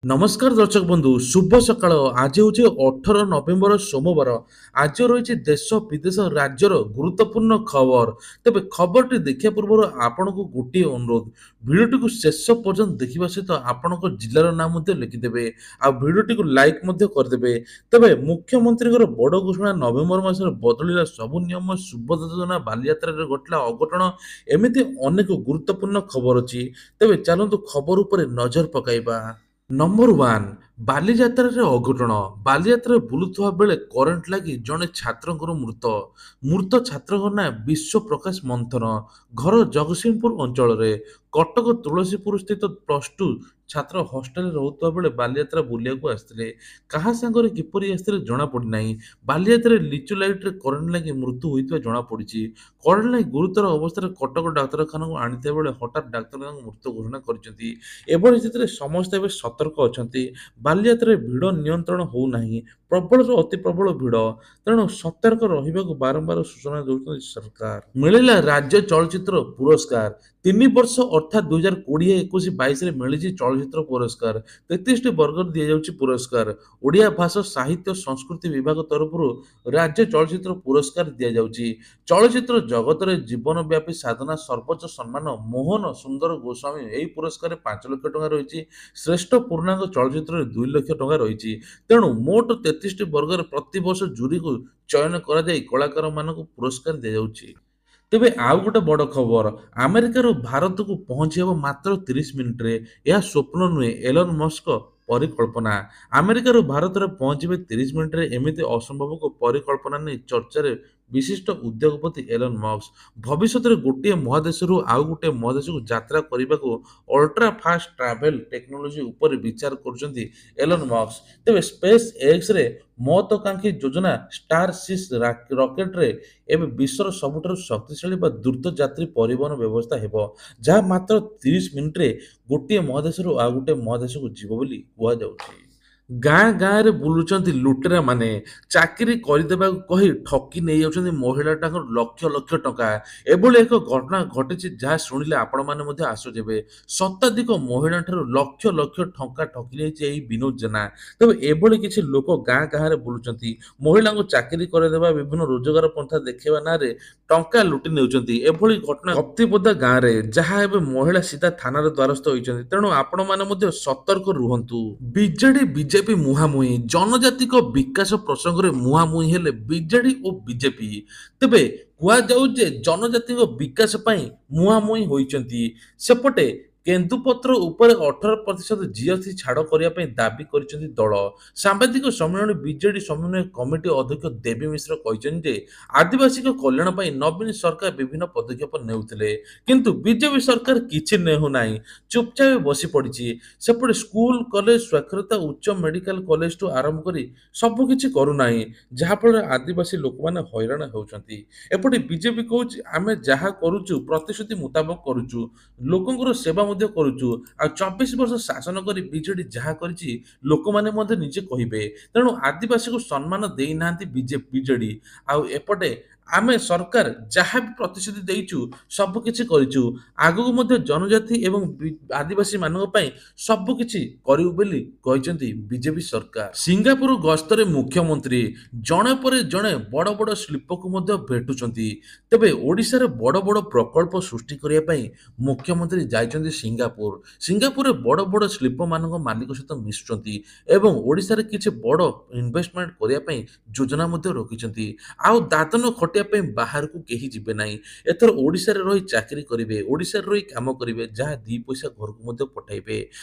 ନମସ୍କାର ଦର୍ଶକ ବନ୍ଧୁ, ଶୁଭ ସକାଳ। ଆଜି ହେଉଛି 18 ନଭେମ୍ବର ସୋମବାର। ଆଜି ରହିଛି ଦେଶ ବିଦେଶ ରାଜ୍ୟର ଗୁରୁତ୍ୱପୂର୍ଣ୍ଣ ଖବର। ତେବେ ଖବରଟି ଦେଖିବା ପୂର୍ବରୁ ଆପଣଙ୍କୁ ଗୋଟିଏ ଅନୁରୋଧ, ଭିଡ଼ିଓଟିକୁ ଶେଷ ପର୍ଯ୍ୟନ୍ତ ଦେଖିବା ସହିତ ଆପଣଙ୍କ ଜିଲ୍ଲାର ନାଁ ମଧ୍ୟ ଲେଖିଦେବେ ଆଉ ଭିଡ଼ିଓଟିକୁ ଲାଇକ୍ ମଧ୍ୟ କରିଦେବେ। ତେବେ ମୁଖ୍ୟମନ୍ତ୍ରୀଙ୍କର ବଡ଼ ଘୋଷଣା, ନଭେମ୍ବର ମାସରେ ବଦଳିଲା ସବୁ ନିୟମ, ସୁଭଦ୍ରା ଯୋଜନା, ବାଲିଯାତ୍ରାରେ ଘଟିଲା ଅଘଟଣ, ଏମିତି ଅନେକ ଗୁରୁତ୍ୱପୂର୍ଣ୍ଣ ଖବର ଅଛି। ତେବେ ଚାଲନ୍ତୁ ଖବର ଉପରେ ନଜର ପକାଇବା। ନମ୍ବର 1, ବାଲିଯାତ୍ରାରେ ଅଘଟଣ। ବାଲିଯାତ୍ରାରେ ବୁଲୁଥିବା ବେଳେ କରେଣ୍ଟ ଲାଗି ଜଣେ ଛାତ୍ରଙ୍କର ମୃତ ଛାତ୍ରଙ୍କ ନାଁ ବିଶ୍ୱପ୍ରକାଶ ମନ୍ଥନ। ଘର ଜଗତସିଂହପୁର ଅଞ୍ଚଳରେ। କଟକ ତୁଳସୀପୁର ସ୍ଥିତ +2 ଛାତ୍ର ହଷ୍ଟେଲରେ ରହୁଥିବା ବେଳେ ବାଲିଯାତ୍ରା ବୁଲିବାକୁ ଆସିଥିଲେ। କାହା ସାଙ୍ଗରେ କିପରି ଆସିଥିଲେ ଜଣାପଡ଼ିନାହିଁ। ବାଲିଯାତ୍ରାରେ ଲିଚୁ ଲାଇଟରେ କରେଣ୍ଟ ଲାଗି ମୃତ୍ୟୁ ହୋଇଥିବା ଜଣାପଡ଼ିଛି। କରେଣ୍ଟ ଲାଗି ଗୁରୁତର ଅବସ୍ଥାରେ କଟକ ଡାକ୍ତରଖାନାକୁ ଆଣିଥିବା ବେଳେ ହଠାତ୍ ଡାକ୍ତର ତାଙ୍କୁ ମୃତ ଘୋଷଣା କରିଛନ୍ତି। ଏଭଳି ସ୍ଥିତିରେ ସମସ୍ତେ ଏବେ ସତର୍କ ଅଛନ୍ତି। ବାଲିଯାତ୍ରାରେ ଭିଡ଼ ନିୟନ୍ତ୍ରଣ ହେଉନାହିଁ। ପ୍ରବଳରୁ ଅତି ପ୍ରବଳ ଭିଡ଼। ତେଣୁ ସତର୍କ ରହିବାକୁ ବାରମ୍ବାର ସୂଚନା ଦେଉଛନ୍ତି ସରକାର। ମିଳିଲା ରାଜ୍ୟ ଚଳଚ୍ଚିତ୍ର ପୁରସ୍କାର। 3 ବର୍ଷ ଅର୍ଥାତ୍ 2020-21-22ରେ ମିଳିଛି ଚଳଚ୍ଚିତ୍ର ପୁରସ୍କାର। 33ଟି ବର୍ଗରେ ଦିଆଯାଉଛି ପୁରସ୍କାର। ଓଡ଼ିଆ ଭାଷା ସାହିତ୍ୟ ସଂସ୍କୃତି ବିଭାଗ ତରଫରୁ ରାଜ୍ୟ ଚଳଚ୍ଚିତ୍ର ପୁରସ୍କାର ଦିଆଯାଉଛି। ଚଳଚ୍ଚିତ୍ର ଜଗତରେ ଜୀବନବ୍ୟାପୀ ସାଧନା ସର୍ବୋଚ୍ଚ ସମ୍ମାନ ମୋହନ ସୁନ୍ଦର ଗୋସ୍ୱାମୀ ଏହି ପୁରସ୍କାରରେ 5 ଲକ୍ଷ ଟଙ୍କା ରହିଛି। ଶ୍ରେଷ୍ଠ ପୂର୍ଣ୍ଣାଙ୍ଗ ଚଳଚ୍ଚିତ୍ରରେ 2 ଲକ୍ଷ ଟଙ୍କା ରହିଛି। ତେଣୁ ମୋଟ 33ଟି ବର୍ଗରେ ପ୍ରତିବର୍ଷ ଜୁରିକୁ ଚୟନ କରାଯାଇ କଳାକାରମାନଙ୍କୁ ପୁରସ୍କାର ଦିଆଯାଉଛି। ତେବେ ଆଉ ଗୋଟେ ବଡ଼ ଖବର, ଆମେରିକାରୁ ଭାରତକୁ ପହଞ୍ଚି ହେବ ମାତ୍ର 30 ମିନିଟରେ। ଏହା ସ୍ୱପ୍ନ ନୁହେଁ, ଏଲନ୍ ମସ୍କଙ୍କ ପରିକଳ୍ପନା। ଆମେରିକାରୁ ଭାରତରେ ପହଞ୍ଚିବେ 30 ମିନିଟରେ, ଏମିତି ଅସମ୍ଭବକୁ ପରିକଳ୍ପନା ନେଇ ଚର୍ଚ୍ଚାରେ ବିଶିଷ୍ଟ ଉଦ୍ୟୋଗପତି ଏଲନ୍ ମସ୍କ। ଭବିଷ୍ୟତରେ ଗୋଟିଏ ମହାଦେଶରୁ ଆଉ ଗୋଟିଏ ମହାଦେଶକୁ ଯାତ୍ରା କରିବାକୁ ଅଲ୍ଟ୍ରା ଫାଷ୍ଟ ଟ୍ରାଭେଲ ଟେକ୍ନୋଲୋଜି ଉପରେ ବିଚାର କରୁଛନ୍ତି ଏଲନ୍ ମସ୍କ। ତେବେ ସ୍ପେସ୍ ଏକ୍ସରେ ମହତ୍ୱାକାଂକ୍ଷୀ ଯୋଜନା ଷ୍ଟାର ରକେଟରେ ଏବେ ବିଶ୍ୱର ସବୁଠାରୁ ଶକ୍ତିଶାଳୀ ବା ଦ୍ରୁତ ଯାତ୍ରୀ ପରିବହନ ବ୍ୟବସ୍ଥା ହେବ, ଯାହା ମାତ୍ର 30 ମିନିଟରେ ଗୋଟିଏ ମହାଦେଶରୁ ଆଉ ଗୋଟିଏ ମହାଦେଶକୁ ଯିବ ବୋଲି କୁହାଯାଉଛି। ଗାଁ ଗାଁରେ ବୁଲୁଛନ୍ତି ଲୁଟେରାମାନେ। ଚାକିରି କରିଦେବାକୁ କହି ଠକି ନେଇଯାଉଛନ୍ତି ମହିଳାଟାଙ୍କର ଲକ୍ଷ ଲକ୍ଷ ଟଙ୍କା। ଏଭଳି ଏକ ଘଟଣା ଘଟିଛି ଯାହା ଶୁଣିଲେ ଆପଣମାନେ ମଧ୍ୟ ଆଶ୍ଚର୍ଯ୍ୟ ହେବେ। ଶତାଧିକ ମହିଳାଙ୍କଠାରୁ ଲକ୍ଷ ଲକ୍ଷ ଟଙ୍କା ଠକି ନେଇଛି ଏହି ବିନୋଦ ଜେନା। ତେବେ ଏଭଳି କିଛି ଲୋକ ଗାଁ ଗାଁରେ ବୁଲୁଛନ୍ତି, ମହିଳାଙ୍କୁ ଚାକିରି କରାଇଦେବା, ବିଭିନ୍ନ ରୋଜଗାର ପନ୍ଥା ଦେଖାଇବା ନାଁରେ ଟଙ୍କା ଲୁଟି ନେଉଛନ୍ତି। ଏଭଳି ଘଟଣା କପ୍ତିପଦା ଗାଁରେ, ଯାହା ଏବେ ମହିଳା ସିଧା ଥାନାର ଦ୍ୱାରସ୍ଥ ହୋଇଛନ୍ତି। ତେଣୁ ଆପଣମାନେ ମଧ୍ୟ ସତର୍କ ରୁହନ୍ତୁ। ବିଜେଡି ବିଜେପି ମୁହାଁମୁହିଁ। ଜନଜାତିଙ୍କ ବିକାଶ ପ୍ରସଙ୍ଗରେ ମୁହାଁମୁହିଁ ହେଲେ ବିଜେଡି ଓ ବିଜେପି। ତେବେ କୁହାଯାଉଛି ଯେ ଜନଜାତିଙ୍କ ବିକାଶ ପାଇଁ ମୁହାଁମୁହିଁ ହୋଇଛନ୍ତି। ସେପଟେ କେନ୍ଦୁପତ୍ର ଉପରେ 18% ଜିଏସ୍ଟି ଛାଡ଼ କରିବା ପାଇଁ ଦାବି କରିଛନ୍ତି ଦଳ। ସାମ୍ବାଦିକ ସମ୍ମିଳନୀ ବିଜେଡି ସମନ୍ୱୟ କମିଟି ଅଧ୍ୟକ୍ଷ ଦେବୀ ମିଶ୍ର କହିଛନ୍ତି ଯେ ଆଦିବାସୀଙ୍କ କଲ୍ୟାଣ ପାଇଁ ନବୀନ ସରକାର ବିଭିନ୍ନ ପଦକ୍ଷେପ ନେଉଥିଲେ, କିନ୍ତୁ ବିଜେପି ସରକାର କିଛି ନେଉନାହିଁ, ଚୁପଚାପ ବସି ପଡ଼ିଛି। ସେପଟେ ସ୍କୁଲ କଲେଜ ସ୍ୱାକ୍ଷରତା, ଉଚ୍ଚ ମେଡିକାଲ କଲେଜଠୁ ଆରମ୍ଭ କରି ସବୁକିଛି କରୁନାହିଁ, ଯାହାଫଳରେ ଆଦିବାସୀ ଲୋକମାନେ ହଇରାଣ ହେଉଛନ୍ତି। ଏପଟେ ବିଜେପି କହୁଛି ଆମେ ଯାହା କରୁଛୁ ପ୍ରତିଶ୍ରୁତି ମୁତାବକ କରୁଛୁ, ଲୋକଙ୍କର ସେବା ମଧ୍ୟ କରୁଛୁ। ଆଉ 24 ବର୍ଷ ଶାସନ କରି ବିଜେଡି ଯାହା କରିଛି ଲୋକମାନେ ମଧ୍ୟ ନିଜେ କହିବେ। ତେଣୁ ଆଦିବାସୀକୁ ସମ୍ମାନ ଦେଇନାହାନ୍ତି ବିଜେଡି। ଆଉ ଏପଟେ ଆମେ ସରକାର ଯାହା ବି ପ୍ରତିଶ୍ରୁତି ଦେଇଛୁ ସବୁ କିଛି କରିଛୁ, ଆଗକୁ ମଧ୍ୟ ଜନଜାତି ଏବଂ ଆଦିବାସୀ ମାନଙ୍କ ପାଇଁ ସବୁ କିଛି କରିବୁ ବୋଲି କହିଛନ୍ତି ବିଜେପି ସରକାର। ସିଙ୍ଗାପୁର ଗସ୍ତରେ ମୁଖ୍ୟମନ୍ତ୍ରୀ ଜଣେ ପରେ ଜଣେ ବଡ଼ ବଡ଼ ଶିଳ୍ପକୁ ମଧ୍ୟ ଭେଟୁଛନ୍ତି। ତେବେ ଓଡ଼ିଶାରେ ବଡ଼ ବଡ଼ ପ୍ରକଳ୍ପ ସୃଷ୍ଟି କରିବା ପାଇଁ ମୁଖ୍ୟମନ୍ତ୍ରୀ ଯାଇଛନ୍ତି ସିଙ୍ଗାପୁର। ସିଙ୍ଗାପୁରରେ ବଡ଼ ବଡ଼ ଶିଳ୍ପମାନଙ୍କ ମାଲିକ ସହିତ ମିଶୁଛନ୍ତି ଏବଂ ଓଡ଼ିଶାରେ କିଛି ବଡ଼ ଇନଭେଷ୍ଟମେଣ୍ଟ କରିବା ପାଇଁ ଯୋଜନା ମଧ୍ୟ ରଖିଛନ୍ତି। ଆଉ ଦାଦନ ଖଟିବା ପାଇଁ ବାହାରକୁ କେହି ଯିବେ ନାହିଁ। ଏଥର ଓଡ଼ିଶାରେ ରହି ଚାକିରି କରିବେ, ଓଡ଼ିଶାରେ ରହି କାମ କରିବେ, ଯାହା 2 ପଇସା ଘରକୁ ମଧ୍ୟ ପଠାଇବେ।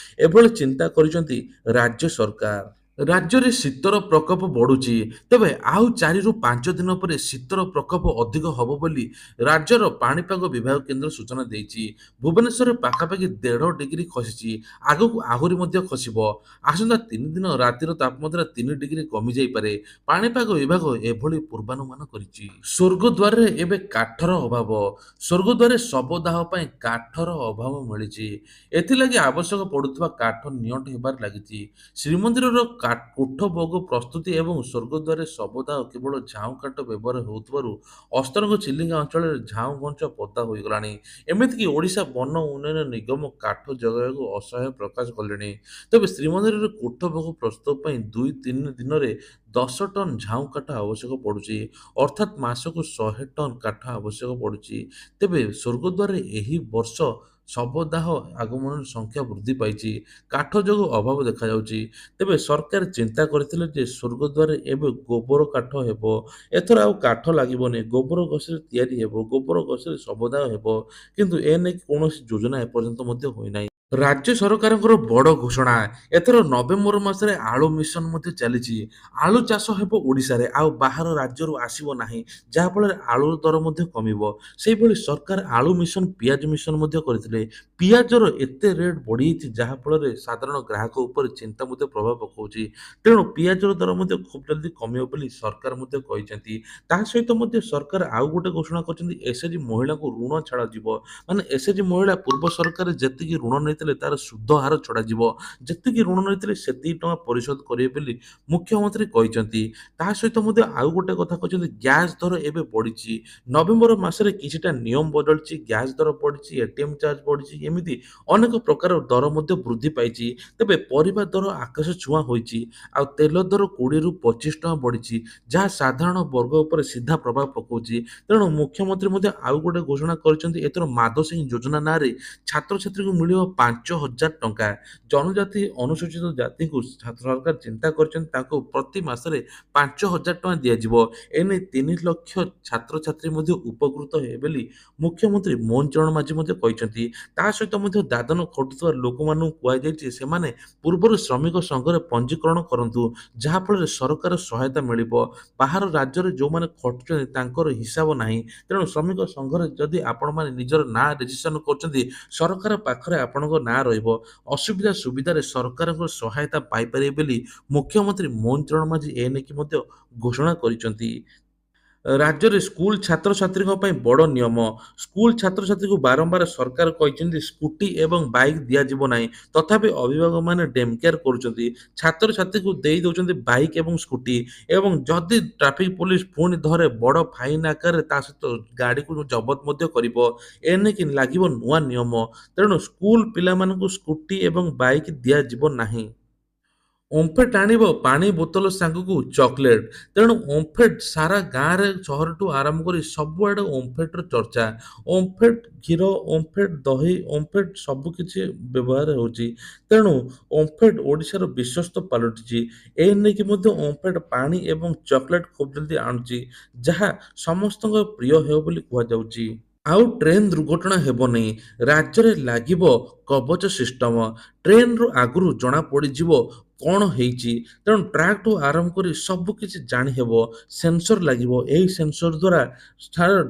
ଏଭଳି ଚିନ୍ତା କରିଛନ୍ତି ରାଜ୍ୟ ସରକାର। ରାଜ୍ୟରେ ଶୀତର ପ୍ରକୋପ ବଢ଼ୁଛି। ତେବେ ଆଉ 4 ରୁ 5 ଦିନ ପରେ ଶୀତର ପ୍ରକୋପ ଅଧିକ ହେବ ବୋଲି ରାଜ୍ୟର ପାଣିପାଗ ବିଭାଗ କେନ୍ଦ୍ର ସୂଚନା ଦେଇଛି। ଭୁବନେଶ୍ୱରରେ ପାଖାପାଖି 1.5 ଡିଗ୍ରୀ ଖସିଛି, ଆଗକୁ ଆହୁରି ମଧ୍ୟ ଖସିବ। ଆସନ୍ତା 3 ଦିନ ରାତିର ତାପମାତ୍ରା 3 ଡିଗ୍ରୀ କମିଯାଇପାରେ। ପାଣିପାଗ ବିଭାଗ ଏଭଳି ପୂର୍ବାନୁମାନ କରିଛି। ସ୍ୱର୍ଗଦ୍ୱାରରେ ଏବେ କାଠର ଅଭାବ। ସ୍ୱର୍ଗଦ୍ୱାରରେ ଶବଦାହ ପାଇଁ କାଠର ଅଭାବ ମିଳିଛି। ଏଥିଲାଗି ଆବଶ୍ୟକ ପଡୁଥିବା କାଠ ନିଅଣ୍ଟ ହେବାରେ ଲାଗିଛି। ଶ୍ରୀମନ୍ଦିରର କୋଠ ଭୋଗ ପ୍ରସ୍ତୁତି ଏବଂ ସ୍ୱର୍ଗଦ୍ୱାରରେ ଶବଦାହ କେବଳ ଝାଉଁ କାଠ ବ୍ୟବହାର ହେଉଥିବାରୁ ଅସ୍ତରଙ୍ଗ ଚିଲିକା ଅଞ୍ଚଳରେ ଝାଉଁ ଘଞ୍ଚ ପୋତା ହୋଇଗଲାଣି। ଏମିତିକି ଓଡ଼ିଶା ବନ ଉନ୍ନୟନ ନିଗମ କାଠ ଯୋଗାଇବାକୁ ଅସହାୟ ପ୍ରକାଶ କଲେଣି। ତେବେ ଶ୍ରୀମନ୍ଦିରରେ କୋଠ ଭୋଗ ପ୍ରସ୍ତୁତ ପାଇଁ 2-3 ଦିନରେ 10 ଟନ୍ ଝାଉଁ କାଠ ଆବଶ୍ୟକ ପଡୁଛି। ଅର୍ଥାତ୍ ମାସକୁ 100 ଟନ୍ କାଠ ଆବଶ୍ୟକ ପଡୁଛି। ତେବେ ସ୍ୱର୍ଗଦ୍ୱାରରେ ଏହି ବର୍ଷ ଶବଦାହ ଆଗମନର ସଂଖ୍ୟା ବୃଦ୍ଧି ପାଇଛି। କାଠ ଯୋଗୁଁ ଅଭାବ ଦେଖାଯାଉଛି। ତେବେ ସରକାର ଚିନ୍ତା କରିଥିଲେ ଯେ ସ୍ୱର୍ଗଦ୍ୱାରରେ ଏବେ ଗୋବର କାଠ ହେବ। ଏଥର ଆଉ କାଠ ଲାଗିବନି, ଗୋବର ଘଷିରେ ତିଆରି ହେବ, ଗୋବର ଘଷିରେ ଶବଦାହ ହେବ। କିନ୍ତୁ ଏ ନେଇ କୌଣସି ଯୋଜନା ଏପର୍ଯ୍ୟନ୍ତ ମଧ୍ୟ ହୋଇନାହିଁ। ରାଜ୍ୟ ସରକାରଙ୍କର ବଡ଼ ଘୋଷଣା, ଏଥର ନଭେମ୍ବର ମାସରେ ଆଳୁ ମିଶନ ମଧ୍ୟ ଚାଲିଛି। ଆଳୁ ଚାଷ ହେବ ଓଡ଼ିଶାରେ, ଆଉ ବାହାର ରାଜ୍ୟରୁ ଆସିବ ନାହିଁ, ଯାହାଫଳରେ ଆଳୁର ଦର ମଧ୍ୟ କମିବ। ସେହିଭଳି ସରକାର ଆଳୁ ମିଶନ, ପିଆଜ ମିଶନ ମଧ୍ୟ କରିଥିଲେ। ପିଆଜର ଏତେ ରେଟ୍ ବଢ଼ିଯାଇଛି ଯାହାଫଳରେ ସାଧାରଣ ଗ୍ରାହକ ଉପରେ ଚିନ୍ତା ମଧ୍ୟ ପ୍ରଭାବ ପକାଉଛି। ତେଣୁ ପିଆଜର ଦର ମଧ୍ୟ ଖୁବ୍ ଜଲ୍ଦି କମିବ ବୋଲି ସରକାର ମଧ୍ୟ କହିଛନ୍ତି। ତା ସହିତ ମଧ୍ୟ ସରକାର ଆଉ ଗୋଟେ ଘୋଷଣା କରିଛନ୍ତି, ଏସ୍ଏଚ୍ଜି ମହିଳାଙ୍କୁ ଋଣ ଛାଡ଼ାଯିବ। ମାନେ ଏସ୍ଏଚ୍ଜି ମହିଳା ପୂର୍ବ ସରକାର ଯେତିକି ଋଣ ନେଇଥିଲେ ତାର ସୁଧ ହାର ଛଡ଼ାଯିବ। ଯେତିକି ଋଣ ନେଇଥିଲେ ସେତିକି ଟଙ୍କା ପରିଶୋଧ କରିବେ ବୋଲି ମୁଖ୍ୟମନ୍ତ୍ରୀ କହିଛନ୍ତି। ତା ସହିତ ମଧ୍ୟ ଆଉ ଗୋଟେ କଥା କହିଛନ୍ତି, ଗ୍ୟାସ୍ ଦର ଏବେ ବଢ଼ିଛି। ନଭେମ୍ବର ମାସରେ କିଛିଟା ନିୟମ ବଦଳିଛି, ଗ୍ୟାସ୍ ଦର ବଢ଼ିଛି, ଏଟିଏମ୍ ଚାର୍ଜ ବଢ଼ିଛି, ଏମିତି ଅନେକ ପ୍ରକାର ଦର ମଧ୍ୟ ବୃଦ୍ଧି ପାଇଛି। ତେବେ ପରିବା ଦର ଆକାଶ ଛୁଆଁ ହୋଇଛି। ଆଉ ତେଲ ଦର 20ରୁ 25 ଟଙ୍କା ବଢ଼ିଛି, ଯାହା ସାଧାରଣ ବର୍ଗ ଉପରେ ସିଧା ପ୍ରଭାବ ପକାଉଛି। ତେଣୁ ମୁଖ୍ୟମନ୍ତ୍ରୀ ମଧ୍ୟ ଆଉ ଗୋଟେ ଘୋଷଣା କରିଛନ୍ତି, ଏଥର ମାଦସିଂ ଯୋଜନା ନାଁରେ ଛାତ୍ରଛାତ୍ରୀଙ୍କୁ ମିଳିବ 5,000 ଟଙ୍କା। ଜନଜାତି ଅନୁସୂଚିତ ଜାତିଙ୍କୁ ସରକାର ଚିନ୍ତା କରିଛନ୍ତି, ତାଙ୍କୁ ପ୍ରତି ମାସରେ 5,000 ଟଙ୍କା ଦିଆଯିବ। ଏନେଇ 3 ଲକ୍ଷ ଛାତ୍ରଛାତ୍ରୀ ମଧ୍ୟ ଉପକୃତ ହେବେ ବୋଲି ମୁଖ୍ୟମନ୍ତ୍ରୀ ମୋହନ ଚରଣ ମାଝୀ ମଧ୍ୟ କହିଛନ୍ତି। ତା ସହିତ ମଧ୍ୟ ଦାଦନ ଖଟୁଥିବା ଲୋକମାନଙ୍କୁ କୁହାଯାଇଛି ସେମାନେ ପୂର୍ବରୁ ଶ୍ରମିକ ସଂଘରେ ପଞ୍ଜୀକରଣ କରନ୍ତୁ, ଯାହାଫଳରେ ସରକାର ସହାୟତା ମିଳିବ। ବାହାର ରାଜ୍ୟରେ ଯେଉଁମାନେ ଖଟୁଛନ୍ତି ତାଙ୍କର ହିସାବ ନାହିଁ। ତେଣୁ ଶ୍ରମିକ ସଂଘରେ ଯଦି ଆପଣମାନେ ନିଜର ନାଁ ରେଜିଷ୍ଟ୍ରେସନ କରୁଛନ୍ତି, ସରକାର ପାଖରେ ଆପଣଙ୍କ ନାଁ ରହିବ। ଅସୁବିଧା ସୁବିଧାରେ ସରକାରଙ୍କ ସହାୟତା ପାଇପାରିବେ ବୋଲି ମୁଖ୍ୟମନ୍ତ୍ରୀ ମୋହନ ଚରଣ ମାଝୀ ଏ ନେଇକି ମଧ୍ୟ ଘୋଷଣା କରିଛନ୍ତି। ରାଜ୍ୟରେ ସ୍କୁଲ ଛାତ୍ରଛାତ୍ରୀଙ୍କ ପାଇଁ ବଡ଼ ନିୟମ। ସ୍କୁଲ ଛାତ୍ରଛାତ୍ରୀଙ୍କୁ ବାରମ୍ବାର ସରକାର କହିଛନ୍ତି ସ୍କୁଟି ଏବଂ ବାଇକ୍ ଦିଆଯିବ ନାହିଁ। ତଥାପି ଅଭିଭାବକମାନେ ଡେମ୍କେୟାର କରୁଛନ୍ତି। ଛାତ୍ରଛାତ୍ରୀଙ୍କୁ ଦେଇ ଦେଉଛନ୍ତି ବାଇକ୍ ଏବଂ ସ୍କୁଟି। ଏବଂ ଯଦି ଟ୍ରାଫିକ୍ ପୋଲିସ ପୁଣି ଧରେ, ବଡ଼ ଫାଇନ୍ ଆକାରରେ ତା ସହିତ ଗାଡ଼ିକୁ ଜବତ ମଧ୍ୟ କରିବ। ଏ ନେଇକି ଲାଗିବ ନୂଆ ନିୟମ। ତେଣୁ ସ୍କୁଲ ପିଲାମାନଙ୍କୁ ସ୍କୁଟି ଏବଂ ବାଇକ୍ ଦିଆଯିବ ନାହିଁ। ଓମ୍ଫେଡ୍ ଆଣିବ ପାଣି ବୋତଲ ସାଙ୍ଗକୁ ଚକୋଲେଟ୍। ତେଣୁ ଓମ୍ଫେଡ୍ ସାରା ଗାଁରେ, ସହରଠୁ ଆରମ୍ଭ କରି ସବୁଆଡ଼େ ଓମ୍ଫେଡ୍ର ଚର୍ଚ୍ଚା। ଓମ୍ଫେଡ୍ କ୍ଷୀର, ଓମ୍ଫେଡ୍ ଦହି, ଓମ୍ଫେଡ୍ ସବୁକିଛି ବ୍ୟବହାର ହେଉଛି। ତେଣୁ ଓମ୍ଫେଡ୍ ଓଡ଼ିଶାର ବିଶ୍ୱସ୍ତ ପାଲଟିଛି। ଏ ନେଇକି ମଧ୍ୟ ଓମ୍ଫେଡ୍ ପାଣି ଏବଂ ଚକୋଲେଟ୍ ଖୁବ୍ ଜଲ୍ଦି ଆଣୁଛି, ଯାହା ସମସ୍ତଙ୍କ ପ୍ରିୟ ହେବ ବୋଲି କୁହାଯାଉଛି। ଆଉ ଟ୍ରେନ୍ ଦୁର୍ଘଟଣା ହେବନି। ରାଜ୍ୟରେ ଲାଗିବ କବଚ ସିଷ୍ଟମ। ଟ୍ରେନ୍‌ରୁ ଆଗରୁ ଜଣାପଡ଼ିଯିବ କ'ଣ ହେଇଛି। ତେଣୁ ଟ୍ରାକ୍‌ଠୁ ଆରମ୍ଭ କରି ସବୁକିଛି ଜାଣିହେବ। ସେନ୍ସର ଲାଗିବ। ଏହି ସେନ୍ସର ଦ୍ୱାରା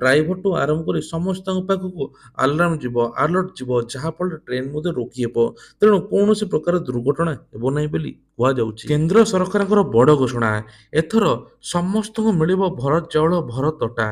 ଡ୍ରାଇଭରଠୁ ଆରମ୍ଭ କରି ସମସ୍ତଙ୍କ ପାଖକୁ ଆଲାର୍ମ ଯିବ, ଆଲର୍ଟ ଯିବ, ଯାହାଫଳରେ ଟ୍ରେନ୍ ମଧ୍ୟ ରୋକିହେବ। ତେଣୁ କୌଣସି ପ୍ରକାର ଦୁର୍ଘଟଣା ହେବ ନାହିଁ ବୋଲି କୁହାଯାଉଛି। କେନ୍ଦ୍ର ସରକାରଙ୍କର ବଡ଼ ଘୋଷଣା, ଏଥର ସମସ୍ତଙ୍କୁ ମିଳିବ ଭରତ ଚାଉଳ, ଭରତ ଅଟା,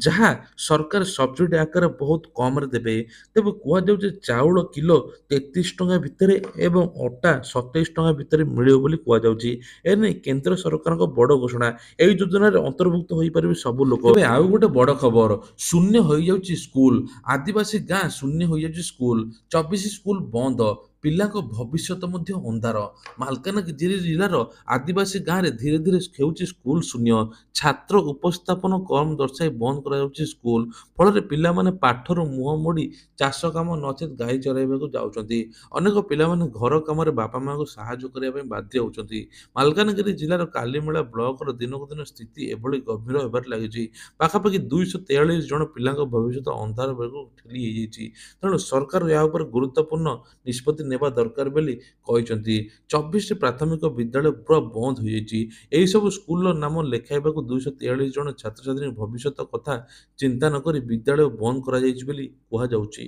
ଯାହା ସରକାର ସବସିଡି ଆକାରରେ ବହୁତ କମରେ ଦେବେ। ତେବେ କୁହାଯାଉଛି ଚାଉଳ କିଲୋ 33 ଟଙ୍କା ଭିତରେ ଏବଂ ଅଟା 27 ଟଙ୍କା ଭିତରେ ମିଳିବ ବୋଲି କୁହାଯାଉଛି। ଏନେଇ କେନ୍ଦ୍ର ସରକାରଙ୍କ ବଡ଼ ଘୋଷଣା। ଏହି ଯୋଜନାରେ ଅନ୍ତର୍ଭୁକ୍ତ ହୋଇପାରିବେ ସବୁ ଲୋକ। ତେବେ ଆଉ ଗୋଟେ ବଡ଼ ଖବର, ଶୂନ୍ୟ ହୋଇଯାଉଛି ସ୍କୁଲ। ଆଦିବାସୀ ଗାଁ ଶୂନ୍ୟ ହୋଇଯାଉଛି ସ୍କୁଲ। 24 ସ୍କୁଲ ବନ୍ଦ। ପିଲାଙ୍କ ଭବିଷ୍ୟତ ମଧ୍ୟ ଅନ୍ଧାର। ମାଲକାନଗିରି ଜିଲ୍ଲାର ଆଦିବାସୀ ଗାଁରେ ଧୀରେ ଧୀରେ ହେଉଛି ସ୍କୁଲ ଶୂନ୍ୟ। ଛାତ୍ର ଉପସ୍ଥାପନ କମ୍ ଦର୍ଶାଇ ବନ୍ଦ କରାଯାଉଛି ସ୍କୁଲ। ଫଳରେ ପିଲାମାନେ ପାଠରୁ ମୁହଁ ମୋଡ଼ି ଚାଷ କାମ ନଚେତ୍ ଗାଈ ଚରାଇବାକୁ ଯାଉଛନ୍ତି। ଅନେକ ପିଲାମାନେ ଘର କାମରେ ବାପା ମାଆଙ୍କୁ ସାହାଯ୍ୟ କରିବା ପାଇଁ ବାଧ୍ୟ ହେଉଛନ୍ତି। ମାଲକାନଗିରି ଜିଲ୍ଲାର କାଲିମେଳା ବ୍ଲକର ଦିନକୁ ଦିନ ସ୍ଥିତି ଏଭଳି ଗମ୍ଭୀର ହେବାରେ ଲାଗିଛି। ପାଖାପାଖି 243 ଜଣ ପିଲାଙ୍କ ଭବିଷ୍ୟତ ଅନ୍ଧାର ବେଳକୁ ଠେଲି ହେଇଯାଇଛି। ତେଣୁ ସରକାର ଏହା ଉପରେ ଗୁରୁତ୍ୱପୂର୍ଣ୍ଣ ନିଷ୍ପତ୍ତି ନେବା ଦରକାର ବୋଲି କହିଛନ୍ତି। 24ଟି ପ୍ରାଥମିକ ବିଦ୍ୟାଳୟ ପୁରା ବନ୍ଦ ହୋଇଯାଇଛି। ଏହିସବୁ ସ୍କୁଲର ନାମ ଲେଖାଇବାକୁ 243 ଜଣ ଛାତ୍ରଛାତ୍ରୀଙ୍କ ଭବିଷ୍ୟତ କଥା ଚିନ୍ତା ନକରି ବିଦ୍ୟାଳୟ ବନ୍ଦ କରାଯାଇଛି ବୋଲି କୁହାଯାଉଛି।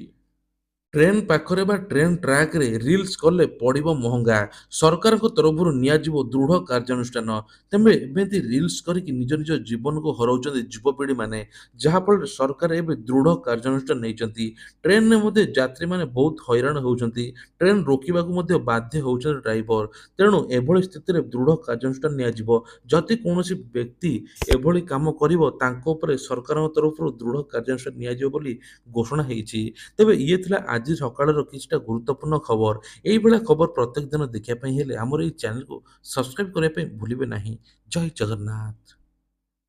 ଟ୍ରେନ୍ ପାଖରେ ବା ଟ୍ରେନ୍ ଟ୍ରାକ୍‌ରେ ରିଲ୍ସ କଲେ ପଡ଼ିବ ମହଙ୍ଗା। ସରକାରଙ୍କ ତରଫରୁ ନିଆଯିବ ଦୃଢ଼ କାର୍ଯ୍ୟାନୁଷ୍ଠାନ। ତେବେ ଏମିତି ରିଲ୍ସ କରିକି ନିଜ ନିଜ ଜୀବନକୁ ହରଉଛନ୍ତି ଯୁବପିଢ଼ିମାନେ। ଯାହାଫଳରେ ସରକାର ଏବେ ଦୃଢ଼ କାର୍ଯ୍ୟାନୁଷ୍ଠାନ ନେଇଛନ୍ତି। ଟ୍ରେନ୍‌ରେ ମଧ୍ୟ ଯାତ୍ରୀମାନେ ବହୁତ ହଇରାଣ ହେଉଛନ୍ତି। ଟ୍ରେନ୍ ରୋକିବାକୁ ମଧ୍ୟ ବାଧ୍ୟ ହେଉଛନ୍ତି ଡ୍ରାଇଭର। ତେଣୁ ଏଭଳି ସ୍ଥିତିରେ ଦୃଢ଼ କାର୍ଯ୍ୟାନୁଷ୍ଠାନ ନିଆଯିବ। ଯଦି କୌଣସି ବ୍ୟକ୍ତି ଏଭଳି କାମ କରିବ ତାଙ୍କ ଉପରେ ସରକାରଙ୍କ ତରଫରୁ ଦୃଢ଼ କାର୍ଯ୍ୟାନୁଷ୍ଠାନ ନିଆଯିବ ବୋଲି ଘୋଷଣା ହେଇଛି। ତେବେ ଇଏ ଥିଲା ଆଜି ସକାଳର କିଛିଟା ଗୁରୁତ୍ୱପୂର୍ଣ୍ଣ ଖବର। ଏଇଭଳିଆ ଖବର ପ୍ରତ୍ୟେକ ଦିନ ଦେଖିବା ପାଇଁ ହେଲେ ଆମର ଏଇ ଚ୍ୟାନେଲକୁ ସବସ୍କ୍ରାଇବ୍ କରିବା ପାଇଁ ଭୁଲିବେ ନାହିଁ। ଜୟ ଜଗନ୍ନାଥ।